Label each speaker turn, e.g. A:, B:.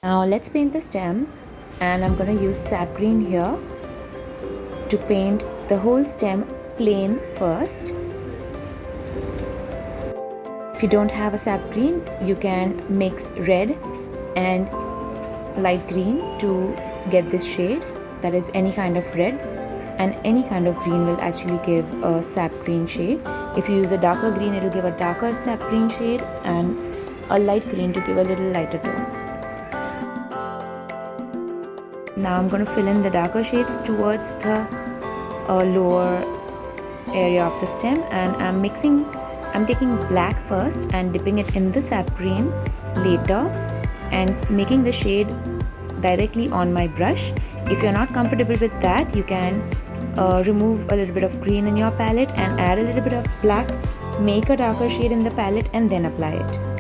A: Now let's paint the stem, and I'm going to use sap green here to paint the whole stem plain first. If you don't have a sap green, you can mix red and light green to get this shade. That is any kind of red, and any kind of green will actually give a sap green shade. If you use a darker green, it will give a darker sap green shade, and a light green to give a little lighter tone. Now I'm going to fill in the darker shades towards the lower area of the stem, and I'm taking black first and dipping it in the sap green later and making the shade directly on my brush. If you're not comfortable with that, you can remove a little bit of green in your palette and add a little bit of black, make a darker shade in the palette and then apply it.